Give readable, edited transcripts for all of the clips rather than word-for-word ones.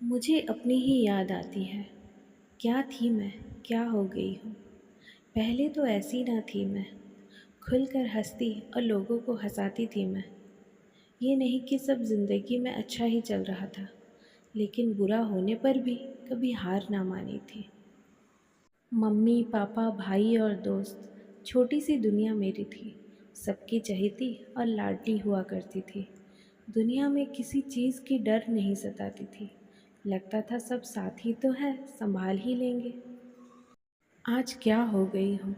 मुझे अपनी ही याद आती है। क्या थी मैं, क्या हो गई हूँ। पहले तो ऐसी ना थी मैं। खुलकर हंसती और लोगों को हंसाती थी मैं। ये नहीं कि सब ज़िंदगी में अच्छा ही चल रहा था, लेकिन बुरा होने पर भी कभी हार ना मानी थी। मम्मी पापा भाई और दोस्त, छोटी सी दुनिया मेरी थी। सबकी चहेती और लाडली हुआ करती थी। दुनिया में किसी चीज़ की डर नहीं सताती थी। लगता था सब साथ ही तो है, संभाल ही लेंगे। आज क्या हो गई हूँ,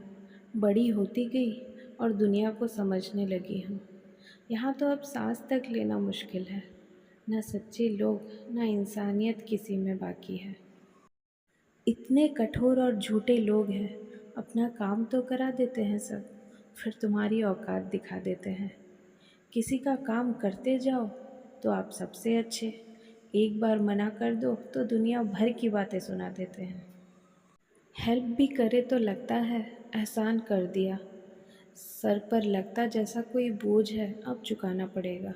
बड़ी होती गई और दुनिया को समझने लगी हूँ। यहाँ तो अब सांस तक लेना मुश्किल है। न सच्चे लोग, न इंसानियत किसी में बाकी है। इतने कठोर और झूठे लोग हैं। अपना काम तो करा देते हैं सब, फिर तुम्हारी औकात दिखा देते हैं। किसी का काम करते जाओ तो आप सबसे अच्छे, एक बार मना कर दो तो दुनिया भर की बातें सुना देते हैं। हेल्प भी करे तो लगता है एहसान कर दिया। सर पर लगता जैसा कोई बोझ है अब चुकाना पड़ेगा।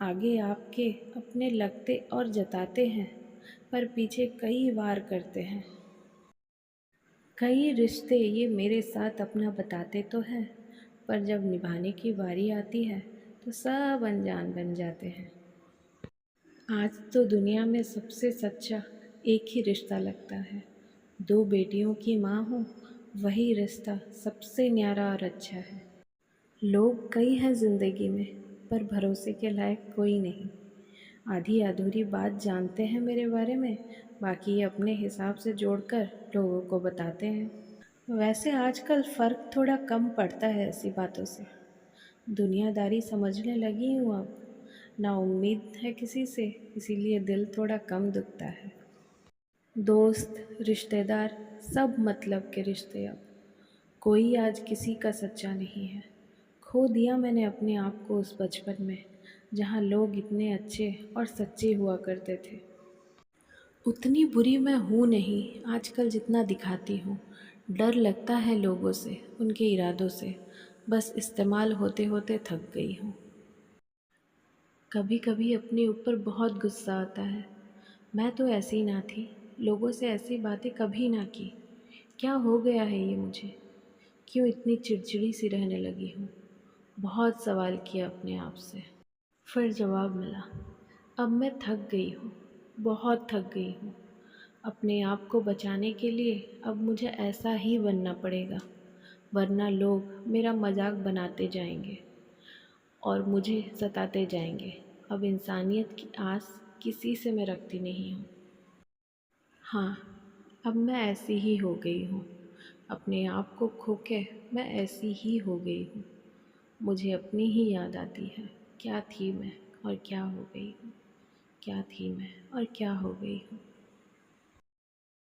आगे आपके अपने लगते और जताते हैं, पर पीछे कई वार करते हैं। कई रिश्ते ये मेरे साथ अपना बताते तो हैं, पर जब निभाने की बारी आती है तो सब अनजान बन जाते हैं। आज तो दुनिया में सबसे सच्चा एक ही रिश्ता लगता है। दो बेटियों की माँ हूँ, वही रिश्ता सबसे न्यारा और अच्छा है। लोग कई हैं ज़िंदगी में, पर भरोसे के लायक कोई नहीं। आधी अधूरी बात जानते हैं मेरे बारे में, बाकी ये अपने हिसाब से जोड़कर लोगों को बताते हैं। वैसे आजकल फ़र्क थोड़ा कम पड़ता है ऐसी बातों से। दुनियादारी समझने लगी हूँ अब। ना उम्मीद है किसी से, इसीलिए दिल थोड़ा कम दुखता है। दोस्त, रिश्तेदार, सब मतलब के रिश्ते अब। कोई आज किसी का सच्चा नहीं है। खो दिया मैंने अपने आप को उस बचपन में, जहाँ लोग इतने अच्छे और सच्चे हुआ करते थे। उतनी बुरी मैं हूँ नहीं आजकल जितना दिखाती हूँ। डर लगता है लोगों से, उनके इरादों से। बस इस्तेमाल होते होते थक गई हूँ। कभी कभी अपने ऊपर बहुत गुस्सा आता है। मैं तो ऐसी ना थी, लोगों से ऐसी बातें कभी ना की। क्या हो गया है ये मुझे, क्यों इतनी चिड़चिड़ी सी रहने लगी हूँ। बहुत सवाल किया अपने आप से, फिर जवाब मिला। अब मैं थक गई हूँ, बहुत थक गई हूँ। अपने आप को बचाने के लिए अब मुझे ऐसा ही बनना पड़ेगा, वरना लोग मेरा मजाक बनाते जाएंगे और मुझे सताते जाएंगे। अब इंसानियत की आस किसी से मैं रखती नहीं हूँ। हाँ, अब मैं ऐसी ही हो गई हूँ। अपने आप को खो के मैं ऐसी ही हो गई हूँ। मुझे अपनी ही याद आती है। क्या थी मैं और क्या हो गई हूँ। क्या थी मैं और क्या हो गई हूँ।